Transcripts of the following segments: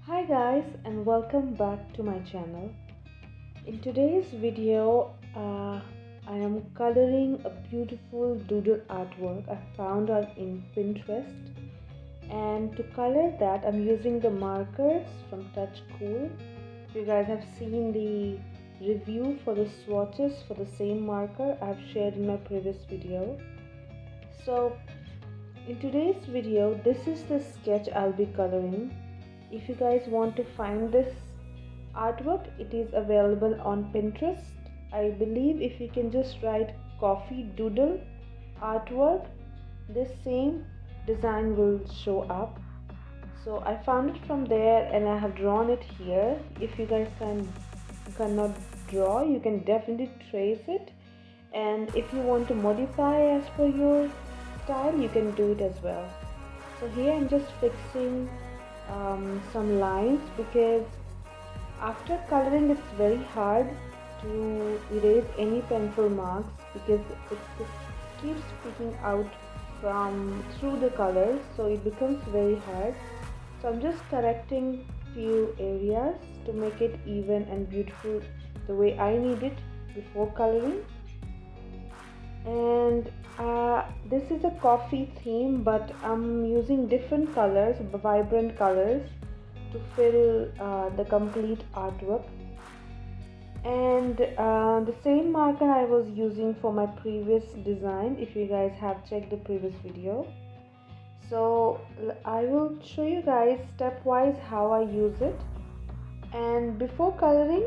Hi guys, and welcome back to my channel. In today's video, I am coloring a beautiful doodle artwork I found in Pinterest. And to color that, I'm using the markers from Touch Cool. You guys have seen the review for the swatches for the same marker I've shared in my previous video. So in today's video, this is the sketch I'll be coloring. If you guys want to find this artwork, it is available on Pinterest. I believe if you can just write coffee doodle artwork, this same design will show up. So I found it from there and I have drawn it here. If you guys cannot draw, you can definitely trace it, and if you want to modify as per your style, you can do it as well. So here I'm just fixing some lines because after coloring it's very hard to erase any pencil marks because it keeps peeking out from through the colors, so it becomes very hard. So I'm just correcting few areas to make it even and beautiful the way I need it before coloring. And this is a coffee theme, but I'm using different colors, vibrant colors, to fill the complete artwork. And the same marker I was using for my previous design, if you guys have checked the previous video. So I will show you guys stepwise how I use it. And before coloring,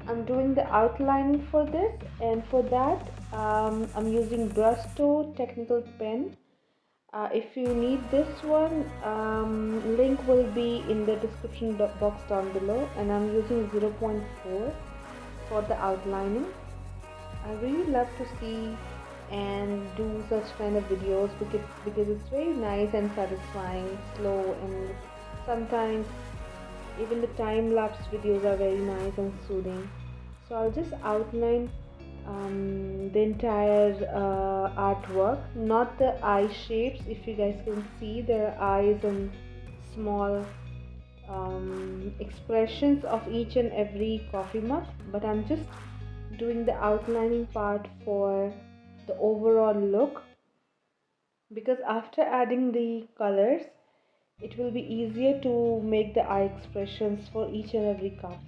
I'm doing the outlining for this, and for that I'm using Brusto technical pen. If you need this one, link will be in the description box down below, and I'm using 0.4 for the outlining. I really love to see and do such kind of videos because it's very nice and satisfying, slow, and sometimes even the time-lapse videos are very nice and soothing. So I'll just outline the entire artwork, not the eye shapes. If you guys can see, there are eyes and small expressions of each and every coffee mug, but I'm just doing the outlining part for the overall look, because after adding the colors it will be easier to make the eye expressions for each and every cup.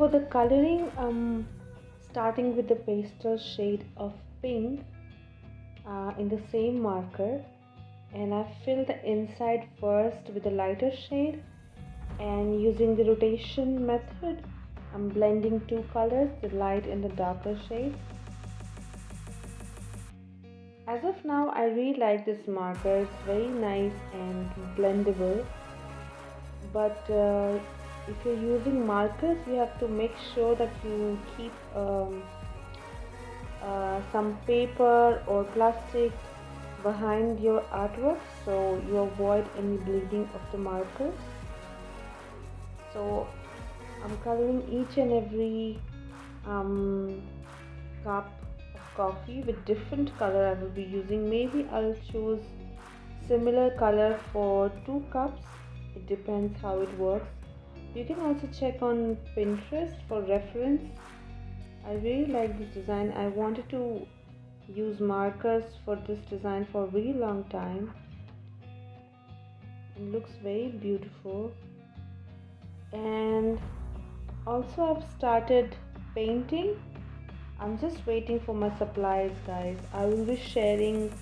For the coloring, I'm starting with the pastel shade of pink in the same marker, and I fill the inside first with a lighter shade, and using the rotation method I'm blending two colors, the light and the darker shade. As of now I really like this marker, it's very nice and blendable, but if you're using markers you have to make sure that you keep some paper or plastic behind your artwork so you avoid any bleeding of the markers. So I'm coloring each and every cup of coffee with different color I will be using. Maybe I'll choose similar color for 2 cups. It depends how it works. You can also check on Pinterest for reference. I really like this design. I wanted to use markers for this design for a really long time. It looks very beautiful. And also I've started painting. I'm just waiting for my supplies, guys. I will be sharing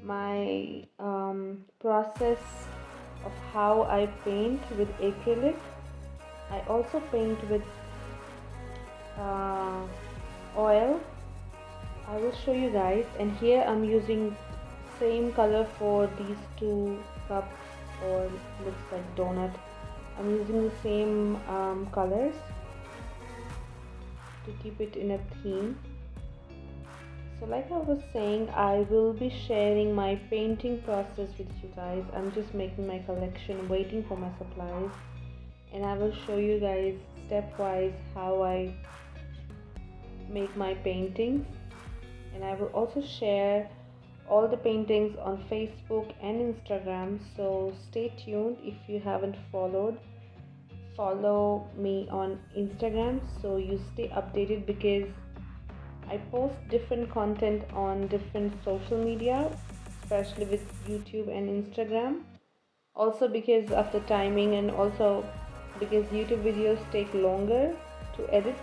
my process of how I paint with acrylic. I also paint with oil. I will show you guys. And here I'm using same color for these 2 cups, or looks like donut. I'm using the same colors to keep it in a theme. So like I was saying, I will be sharing my painting process with you guys. I'm just making my collection, waiting for my supplies, and I will show you guys stepwise how I make my paintings. And I will also share all the paintings on Facebook and Instagram, so stay tuned. If you haven't followed, follow me on Instagram so you stay updated, because I post different content on different social media, especially with YouTube and Instagram. Also because of the timing, and also because YouTube videos take longer to edit,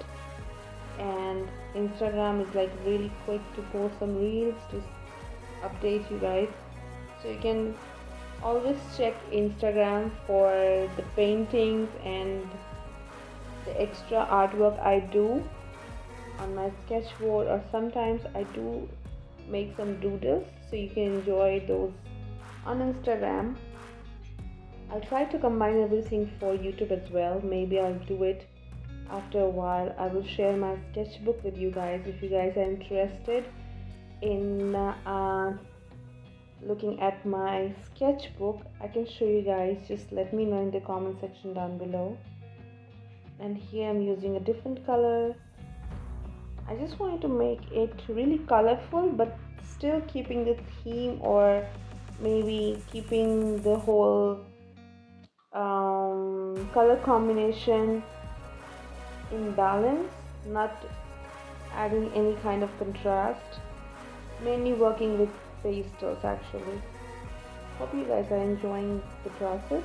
and Instagram is like really quick to post some reels to update you guys. So you can always check Instagram for the paintings and the extra artwork I do on my sketchboard, or sometimes I do make some doodles, so you can enjoy those on Instagram. I'll try to combine everything for YouTube as well. Maybe I'll do it after a while. I will share my sketchbook with you guys. If you guys are interested in looking at my sketchbook, I can show you guys. Just let me know in the comment section down below. And here I'm using a different color. I just wanted to make it really colorful, but still keeping the theme, or maybe keeping the whole color combination in balance, not adding any kind of contrast, mainly working with pastels actually. Hope you guys are enjoying the process.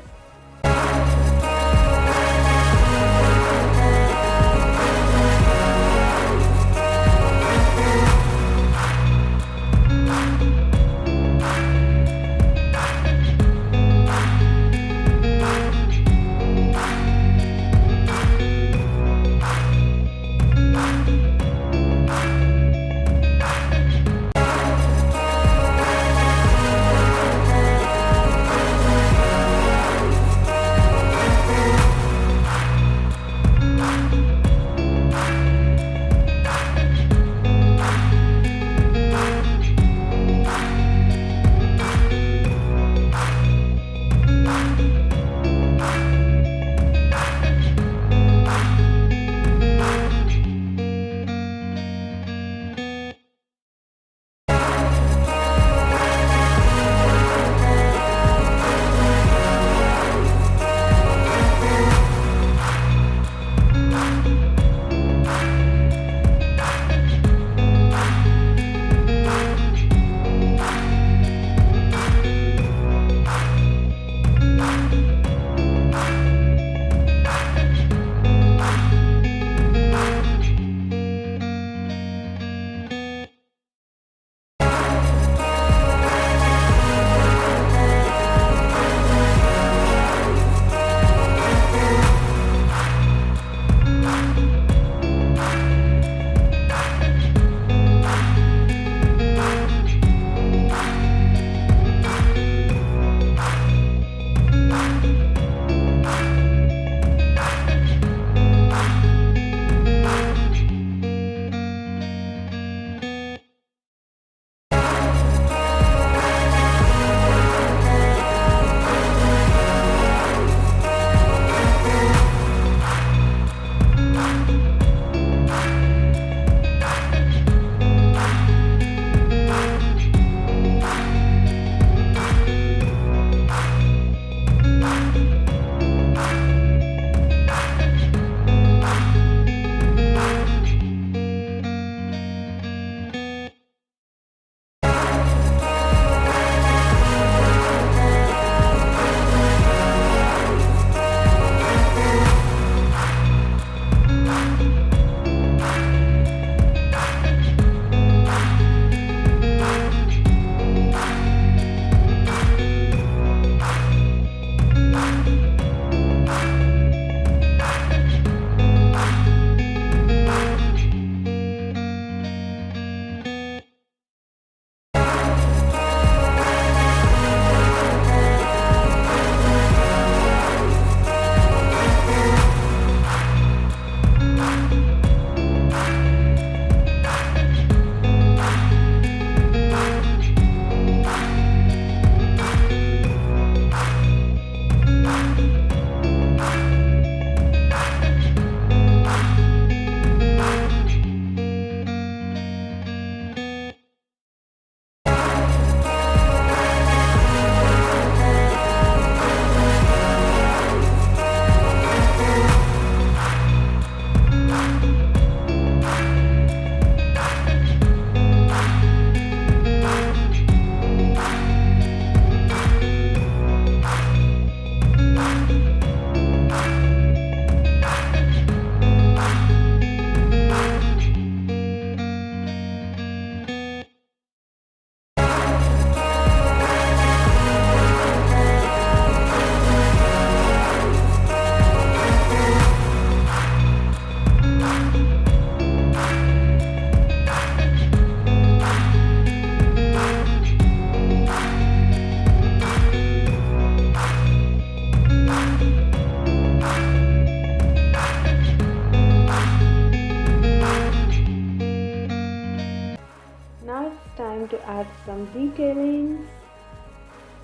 to add some detailings.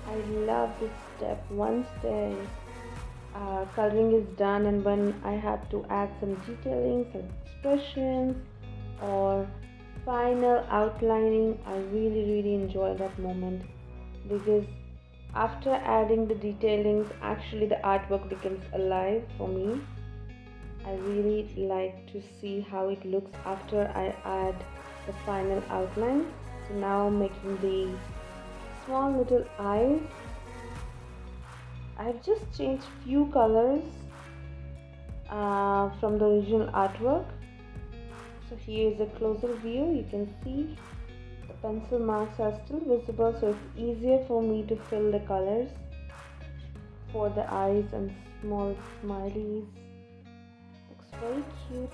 I love this step. Once the coloring is done and when I have to add some detailings, some expressions or final outlining, I really enjoy that moment, because after adding the detailings, actually the artwork becomes alive for me. I really like to see how it looks after I add the final outline. So now I'm making the small little eyes. I've just changed few colors from the original artwork. So here is a closer view. You can see the pencil marks are still visible, so it's easier for me to fill the colors for the eyes and small smileys. Looks very cute.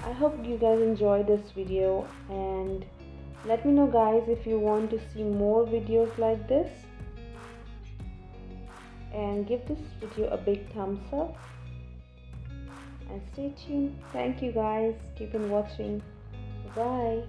I hope you guys enjoyed this video, and let me know guys if you want to see more videos like this, and give this video a big thumbs up and stay tuned. Thank you guys. Keep on watching. Bye.